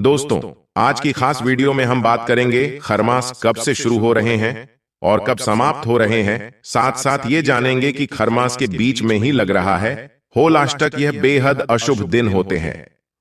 दोस्तों, आज की खास वीडियो में हम बात करेंगे खरमास कब से शुरू हो रहे हैं और कब समाप्त हो रहे हैं। साथ साथ ये जानेंगे कि खरमास के बीच में ही लग रहा है होलाष्टक। यह बेहद अशुभ दिन होते हैं।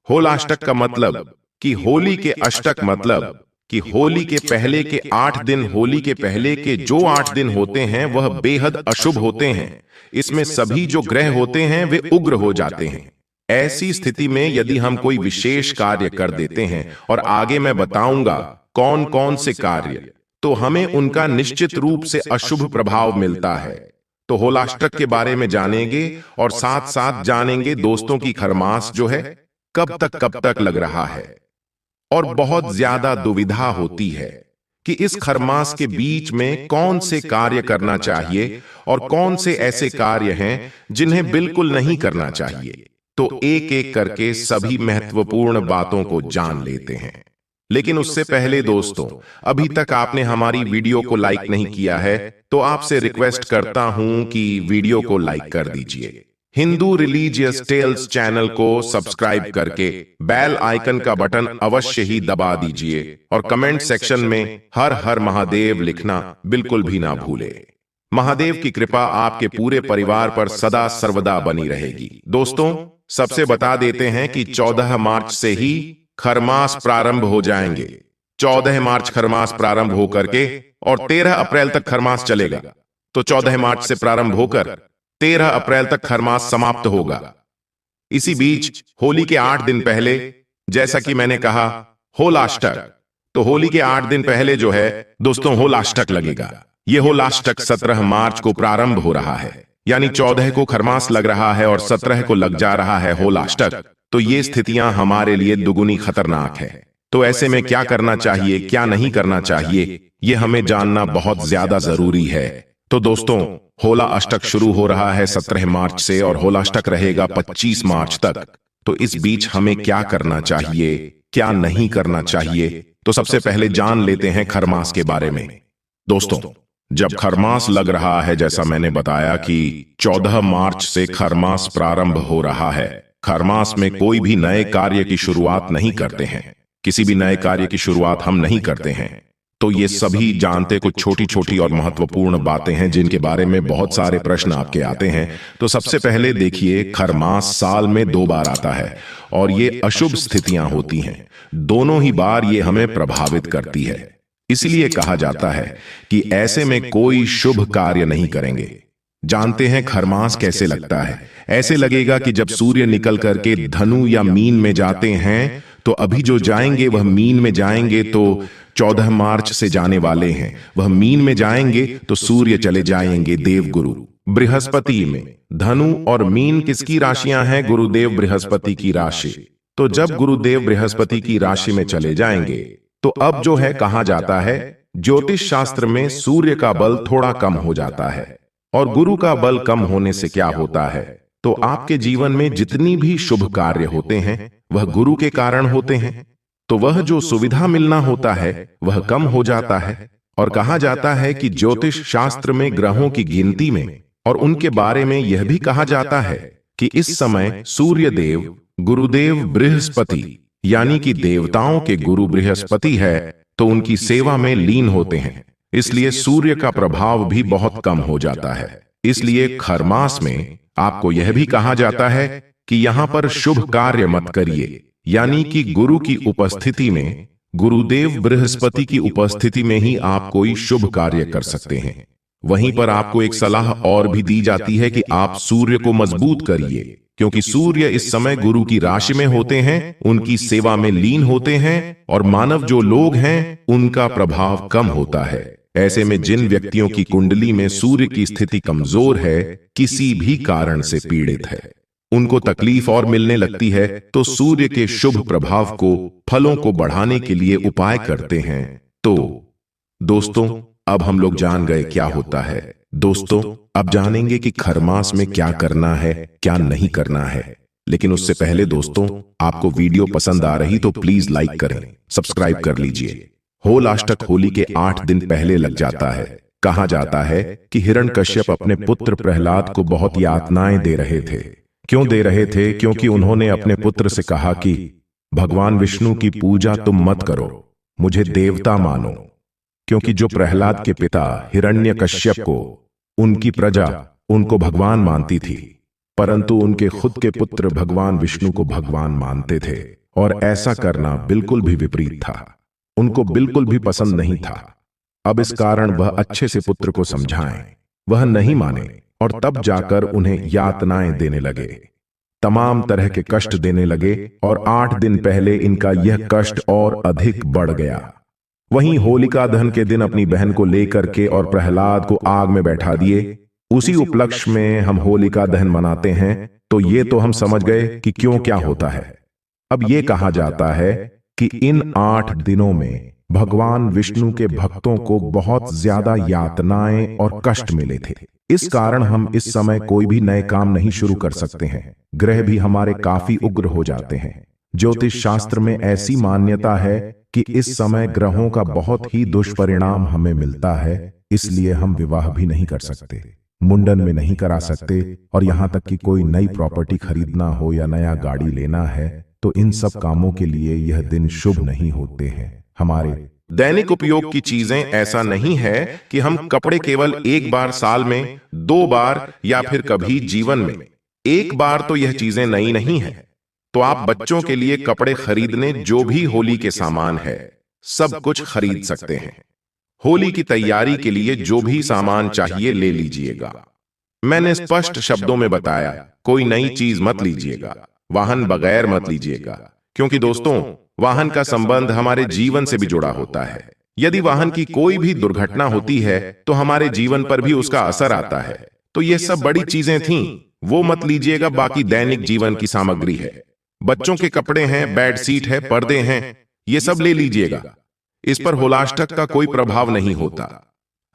होलाष्टक का मतलब कि होली के अष्टक, मतलब कि होली के पहले के 8 दिन, होली के पहले के जो 8 दिन होते हैं वह बेहद अशुभ होते हैं। इसमें सभी जो ग्रह होते हैं वे उग्र हो जाते हैं। ऐसी स्थिति में यदि हम कोई विशेष कार्य कर देते हैं, और आगे मैं बताऊंगा कौन कौन से कार्य, तो हमें उनका निश्चित रूप से अशुभ प्रभाव मिलता है। तो होलाष्टक के बारे में जानेंगे और साथ साथ जानेंगे दोस्तों की खरमास जो है कब तक लग रहा है। और बहुत ज्यादा दुविधा होती है कि इस खरमास के बीच में कौन से कार्य करना चाहिए और कौन से ऐसे कार्य हैं जिन्हें बिल्कुल नहीं करना चाहिए। तो एक एक करके सभी महत्वपूर्ण बातों को जान लेते हैं। लेकिन उससे पहले दोस्तों, अभी तक आपने हमारी वीडियो को लाइक नहीं किया है तो आपसे रिक्वेस्ट करता हूं कि वीडियो को लाइक कर दीजिए। हिंदू रिलीजियस टेल्स चैनल को सब्सक्राइब करके बेल आइकन का बटन अवश्य ही दबा दीजिए और कमेंट सेक्शन में हर हर महादेव लिखना बिल्कुल भी ना भूले। महादेव की कृपा आपके पूरे परिवार पर सदा सर्वदा बनी रहेगी। दोस्तों, सबसे बता देते हैं कि 14 मार्च से ही खरमास प्रारंभ हो जाएंगे। 14 मार्च खरमास प्रारंभ होकर के और 13 अप्रैल तक खरमास चलेगा। तो 14 मार्च से प्रारंभ होकर 13 अप्रैल तक खरमास समाप्त होगा। इसी बीच होली के 8 दिन पहले, जैसा कि मैंने कहा, होलाष्टक, तो होली के 8 दिन पहले जो है दोस्तों होलाष्टक लगेगा। यह होलाष्टक 17 मार्च को प्रारंभ हो रहा है, यानी 14 को खरमास लग रहा है और 17 को लग जा रहा है होलाष्टक। तो ये स्थितियां हमारे लिए दुगुनी खतरनाक है। तो ऐसे में क्या करना चाहिए, क्या नहीं करना चाहिए, यह हमें जानना बहुत ज्यादा जरूरी है। तो दोस्तों, होला अष्टक शुरू हो रहा है 17 मार्च से और होलाष्टक रहेगा 25 मार्च तक। तो इस बीच हमें क्या करना चाहिए, क्या नहीं करना चाहिए, तो सबसे पहले जान लेते हैं खरमास के बारे में। दोस्तों, जब खरमास लग रहा है, जैसा मैंने बताया कि 14 मार्च से खरमास प्रारंभ हो रहा है। खरमास में कोई भी नए कार्य की शुरुआत नहीं करते हैं। किसी भी नए कार्य की शुरुआत हम नहीं करते हैं। तो ये सभी जानते कुछ छोटी छोटी और महत्वपूर्ण बातें हैं जिनके बारे में बहुत सारे प्रश्न आपके आते हैं। तो सबसे पहले देखिए, खरमास साल में 2 बार आता है और ये अशुभ स्थितियां होती हैं। दोनों ही बार ये हमें प्रभावित करती है। इसलिए कहा जाता है कि ऐसे में कोई शुभ कार्य नहीं करेंगे। जानते हैं खरमास कैसे लगता है? ऐसे लगेगा कि जब सूर्य निकल करके धनु या मीन में जाते हैं, तो अभी जो जाएंगे वह मीन में जाएंगे, तो 14 मार्च से जाने वाले हैं वह मीन में जाएंगे, तो सूर्य चले जाएंगे देवगुरु बृहस्पति में। धनु और मीन किसकी राशियां हैं? गुरुदेव बृहस्पति की राशि। तो जब गुरुदेव बृहस्पति की राशि में चले जाएंगे, तो अब जो है कहा जाता है ज्योतिष शास्त्र में सूर्य का बल थोड़ा कम हो जाता है। और गुरु का बल कम होने से क्या होता है? तो आपके जीवन में जितनी भी शुभ कार्य होते हैं वह गुरु के कारण होते हैं। तो वह जो सुविधा मिलना होता है वह कम हो जाता है। और कहा जाता है कि ज्योतिष शास्त्र में ग्रहों की गिनती में और उनके बारे में यह भी कहा जाता है कि इस समय सूर्य देव गुरुदेव बृहस्पति, यानी कि देवताओं के गुरु बृहस्पति है, तो उनकी सेवा में लीन होते हैं। इसलिए सूर्य का प्रभाव भी बहुत कम हो जाता है। इसलिए खरमास में आपको यह भी कहा जाता है कि यहां पर शुभ कार्य मत करिए, यानी कि गुरु की उपस्थिति में, गुरुदेव बृहस्पति की उपस्थिति में ही आप कोई शुभ कार्य कर सकते हैं। वहीं पर आपको एक सलाह और भी दी जाती है कि आप सूर्य को मजबूत करिए, क्योंकि सूर्य इस समय गुरु की राशि में होते हैं, उनकी सेवा में लीन होते हैं और मानव जो लोग हैं उनका प्रभाव कम होता है। ऐसे में जिन व्यक्तियों की कुंडली में सूर्य की स्थिति कमजोर है, किसी भी कारण से पीड़ित है, उनको तकलीफ और मिलने लगती है, तो सूर्य के शुभ प्रभाव को, फलों को बढ़ाने के लिए उपाय करते हैं। तो दोस्तों, अब हम लोग जान गए क्या होता है। दोस्तों, अब जानेंगे कि खरमास में क्या करना है, क्या नहीं करना है। लेकिन उससे पहले दोस्तों, आपको वीडियो पसंद आ रही तो प्लीज लाइक करें, सब्सक्राइब कर लीजिए। होलाष्टक होली के 8 दिन पहले लग जाता है। कहा जाता है कि हिरण्यकश्यप अपने पुत्र प्रहलाद को बहुत यातनाएं दे रहे थे। क्यों दे रहे थे? क्योंकि उन्होंने अपने पुत्र से कहा कि भगवान विष्णु की पूजा तुम मत करो, मुझे देवता मानो। क्योंकि जो प्रहलाद के पिता हिरण्यकश्यप को उनकी प्रजा उनको भगवान मानती थी, परंतु उनके खुद के पुत्र भगवान विष्णु को भगवान मानते थे, और ऐसा करना बिल्कुल भी विपरीत था, उनको बिल्कुल भी पसंद नहीं था। अब इस कारण वह अच्छे से पुत्र को समझाएं, वह नहीं माने, और तब जाकर उन्हें यातनाएं देने लगे, तमाम तरह के कष्ट देने लगे, और 8 दिन पहले इनका यह कष्ट और अधिक बढ़ गया। वहीं होलिका दहन के दिन अपनी बहन को लेकर के और प्रहलाद को आग में बैठा दिए। उसी उपलक्ष्य में हम होलिका दहन मनाते हैं, तो ये तो हम समझ गए कि क्यों क्या होता है। अब ये कहा जाता है कि इन 8 दिनों में भगवान विष्णु के भक्तों को बहुत ज्यादा यातनाएं और कष्ट मिले थे। इस कारण हम इस समय कोई भी नए काम नहीं शुरू कर सकते हैं, ग्रह भी हमारे काफी उग्र हो जाते हैं। ज्योतिष शास्त्र में ऐसी मान्यता है कि इस समय ग्रहों का बहुत ही दुष्परिणाम हमें मिलता है, इसलिए हम विवाह भी नहीं कर सकते, मुंडन में नहीं करा सकते, और यहां तक कि कोई नई प्रॉपर्टी खरीदना हो या नया गाड़ी लेना है तो इन सब कामों के लिए यह दिन शुभ नहीं होते हैं। हमारे दैनिक उपयोग की चीजें ऐसा नहीं है कि हम कपड़े केवल एक बार साल में, 2 बार या फिर कभी जीवन में एक बार तो यह चीजें नई नहीं है। तो आप बच्चों के लिए कपड़े खरीदने जो भी होली के सामान है सब कुछ खरीद सकते हैं। होली की तैयारी के लिए जो भी सामान चाहिए ले लीजिएगा। मैंने स्पष्ट शब्दों में बताया, कोई नई चीज मत लीजिएगा, वाहन बगैर मत लीजिएगा, क्योंकि दोस्तों वाहन का संबंध हमारे जीवन से भी जुड़ा होता है। यदि वाहन की कोई भी दुर्घटना होती है तो हमारे जीवन पर भी उसका असर आता है। तो ये सब बड़ी चीजें थीं, वो मत लीजिएगा। बाकी दैनिक जीवन की सामग्री है, बच्चों के कपड़े हैं, बेड शीट है, पर्दे हैं, ये सब ले लीजिएगा। इस पर होलाष्टक का कोई प्रभाव नहीं होता।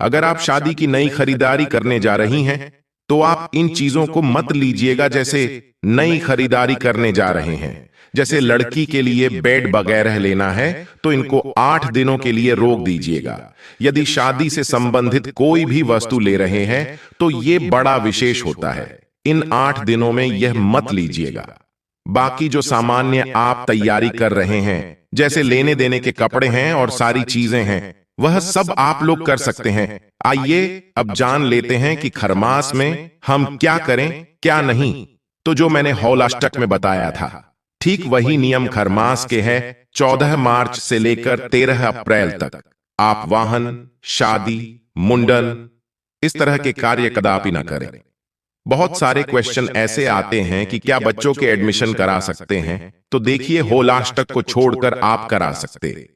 अगर आप शादी की नई खरीदारी करने जा रही हैं तो आप इन चीजों को मत लीजिएगा। जैसे नई खरीदारी करने जा रहे हैं, जैसे लड़की के लिए बेड वगैरह लेना है तो इनको 8 दिनों के लिए रोक दीजिएगा। यदि शादी से संबंधित कोई भी वस्तु ले रहे हैं तो यह बड़ा विशेष होता है, इन 8 दिनों में यह मत लीजिएगा। बाकी जो सामान्य आप तैयारी कर रहे हैं, जैसे लेने देने के कपड़े हैं और सारी चीजें हैं, वह सब आप लोग कर सकते हैं। आइए अब जान लेते हैं कि खरमास में हम क्या करें क्या नहीं। तो जो मैंने हौलाष्टक में बताया था, ठीक वही नियम खरमास के हैं। 14 मार्च से लेकर 13 अप्रैल तक आप वाहन, शादी, मुंडन इस तरह के कार्य कदापि न करें। बहुत सारे क्वेश्चन ऐसे आते हैं कि क्या बच्चों के एडमिशन करा सकते हैं, तो देखिए होलाष्टक को छोड़कर आप करा सकते।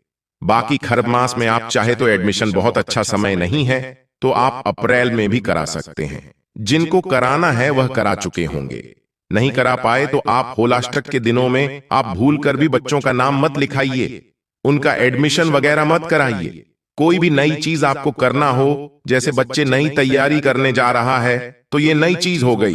बाकी खरमास में आप चाहे तो एडमिशन बहुत अच्छा समय नहीं है तो आप अप्रैल में भी करा सकते हैं। जिनको कराना है वह करा चुके होंगे, नहीं करा पाए तो आप होलाष्टक के दिनों में आप भूलकर भी बच्चों का नाम मत लिखाइए, उनका एडमिशन वगैरह मत कराइए। कोई भी नई चीज आपको करना हो, जैसे बच्चे नई तैयारी करने जा रहा है तो ये नई चीज हो गई,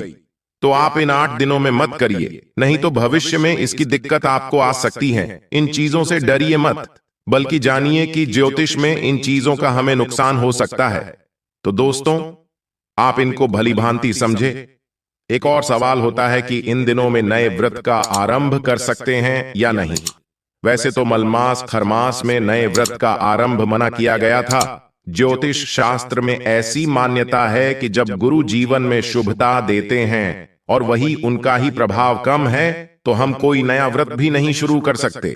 तो आप इन 8 दिनों में मत करिए, नहीं तो भविष्य में इसकी दिक्कत आपको आ सकती है। इन चीजों से डरिए मत, बल्कि जानिए कि ज्योतिष में इन चीजों का हमें नुकसान हो सकता है। तो दोस्तों आप इनको भली भांति समझे। एक और सवाल होता है कि इन दिनों में नए व्रत का आरंभ कर सकते हैं या नहीं। वैसे तो मलमास खरमास में नए व्रत का आरंभ मना किया गया था। ज्योतिष शास्त्र में ऐसी मान्यता है कि जब गुरु जीवन में शुभता देते हैं और वही उनका ही प्रभाव कम है तो हम कोई नया व्रत भी नहीं शुरू कर सकते।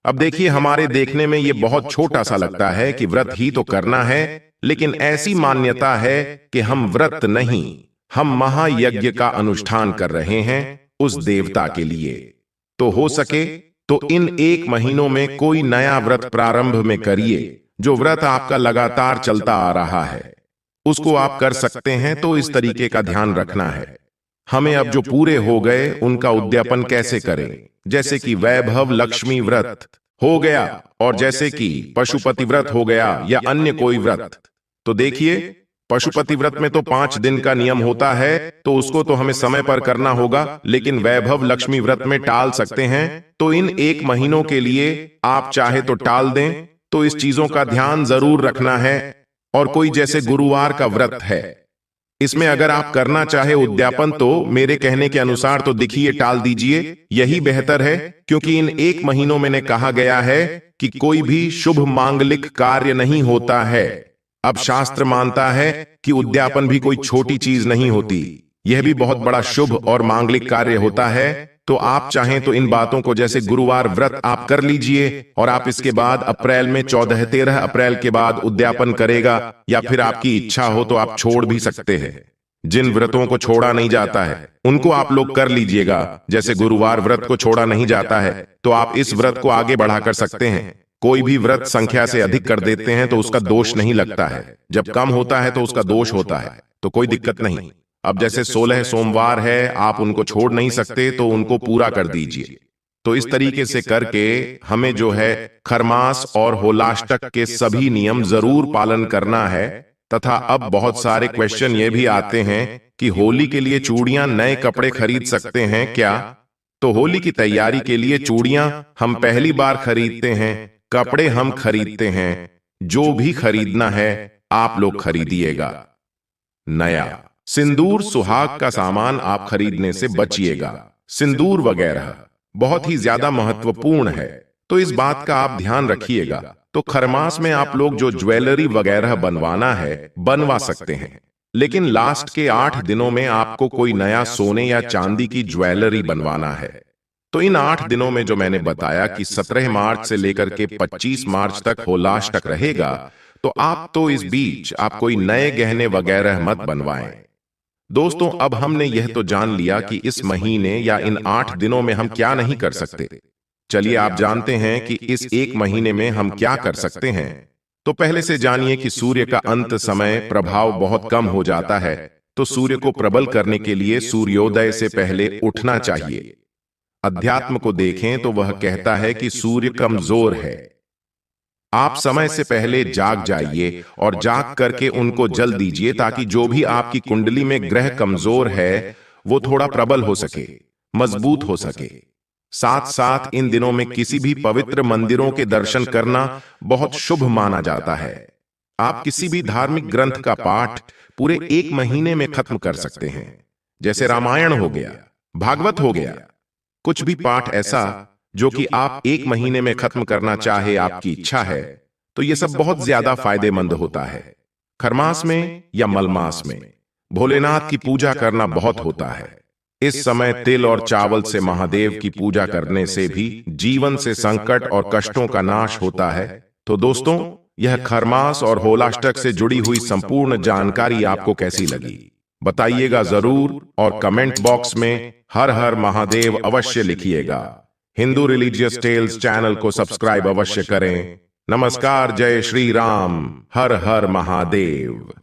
अब देखिए, हमारे देखने में यह बहुत छोटा सा लगता है कि व्रत ही तो करना है, लेकिन ऐसी मान्यता है कि हम व्रत नहीं, हम महायज्ञ का अनुष्ठान कर रहे हैं उस देवता के लिए। तो हो सके तो इन 1 महीनों में कोई नया व्रत प्रारंभ में करिए। जो व्रत आपका लगातार चलता आ रहा है उसको आप कर सकते हैं। तो इस तरीके का ध्यान रखना है। हमें अब जो पूरे हो गए उनका उद्यापन कैसे करें, जैसे कि वैभव लक्ष्मी व्रत हो गया और जैसे कि पशुपति व्रत हो गया या अन्य कोई व्रत। तो देखिए, पशुपति व्रत में तो 5 दिन का नियम होता है तो उसको तो हमें समय पर करना होगा, लेकिन वैभव लक्ष्मी व्रत में टाल सकते हैं। तो इन 1 महीनों के लिए आप चाहे तो टाल दें। तो इस चीजों का ध्यान जरूर रखना है। और कोई जैसे गुरुवार का व्रत है इसमें अगर आप करना चाहे उद्यापन तो मेरे कहने के अनुसार तो देखिए टाल दीजिए, यही बेहतर है, क्योंकि इन 1 महीनों में ने कहा गया है कि कोई भी शुभ मांगलिक कार्य नहीं होता है। अब शास्त्र मानता है कि उद्यापन भी कोई छोटी चीज नहीं होती, यह भी बहुत बड़ा शुभ और मांगलिक कार्य होता है। तो आप चाहें तो इन बातों को, जैसे गुरुवार व्रत आप कर लीजिए और आप इसके बाद अप्रैल में 14-13 अप्रैल के बाद उद्यापन करेगा, या फिर आपकी इच्छा हो तो आप छोड़ भी सकते हैं। जिन व्रतों को छोड़ा नहीं जाता है उनको आप लोग कर लीजिएगा, जैसे गुरुवार व्रत को छोड़ा नहीं जाता है तो आप इस व्रत को आगे बढ़ा कर सकते हैं। कोई भी व्रत संख्या से अधिक कर देते हैं तो उसका दोष नहीं लगता है, जब कम होता है तो उसका दोष होता है, तो कोई दिक्कत नहीं। अब जैसे 16 सोमवार है, आप उनको छोड़ नहीं सकते तो उनको पूरा कर दीजिए। तो इस तरीके से करके हमें जो है खरमास और होलाष्टक के सभी नियम जरूर पालन करना है। तथा अब बहुत सारे क्वेश्चन ये भी आते हैं कि होली के लिए चूड़ियां नए कपड़े खरीद सकते हैं क्या? तो होली की तैयारी के लिए चूड़ियां हम पहली बार खरीदते हैं, कपड़े हम खरीदते हैं। जो भी खरीदना है आप लोग खरीदिएगा। नया सिंदूर, सुहाग का सामान आप खरीदने से बचिएगा। सिंदूर वगैरह बहुत ही ज्यादा महत्वपूर्ण है, तो इस बात का आप ध्यान रखिएगा। तो खरमास में आप लोग जो ज्वेलरी वगैरह बनवाना है बनवा सकते हैं, लेकिन लास्ट के 8 दिनों में आपको कोई नया सोने या चांदी की ज्वेलरी बनवाना है। तो इन 8 दिनों में जो मैंने बताया कि 17 मार्च से लेकर के 25 मार्च तक होलाष्टक रहेगा, तो आप तो इस बीच आप कोई नए गहने वगैरह मत बनवाएं। दोस्तों, अब हमने यह तो जान लिया कि इस महीने या इन 8 दिनों में हम क्या नहीं कर सकते। चलिए आप जानते हैं कि इस 1 महीने में हम क्या कर सकते हैं। तो पहले से जानिए कि सूर्य का अंत समय प्रभाव बहुत कम हो जाता है, तो सूर्य को प्रबल करने के लिए सूर्योदय से पहले उठना चाहिए। अध्यात्म को देखें तो वह कहता है कि सूर्य कमजोर है। आप समय से पहले जाग जाइए और जाग करके उनको जल दीजिए, ताकि जो भी आपकी कुंडली में ग्रह कमजोर है वो थोड़ा प्रबल हो सके, मजबूत हो सके। साथ साथ इन दिनों में किसी भी पवित्र मंदिरों के दर्शन करना बहुत शुभ माना जाता है। आप किसी भी धार्मिक ग्रंथ का पाठ पूरे 1 महीने में खत्म कर सकते हैं, जैसे रामायण हो गया, भागवत हो गया। कुछ भी पाठ ऐसा जो कि आप 1 महीने में खत्म करना चाहे, आपकी इच्छा है, तो यह सब बहुत ज्यादा फायदेमंद होता है। खरमास में या मलमास में भोलेनाथ की पूजा करना बहुत होता है। इस समय तिल और चावल से महादेव की पूजा करने से भी जीवन से संकट और कष्टों का नाश होता है। तो दोस्तों, यह खरमास और होलाष्टक से जुड़ी हुई संपूर्ण जानकारी आपको कैसी लगी बताइएगा जरूर, और कमेंट बॉक्स में हर हर महादेव अवश्य लिखिएगा। हिंदू रिलीजियस टेल्स चैनल को सब्सक्राइब अवश्य करें। नमस्कार, जय श्री राम, हर हर महादेव।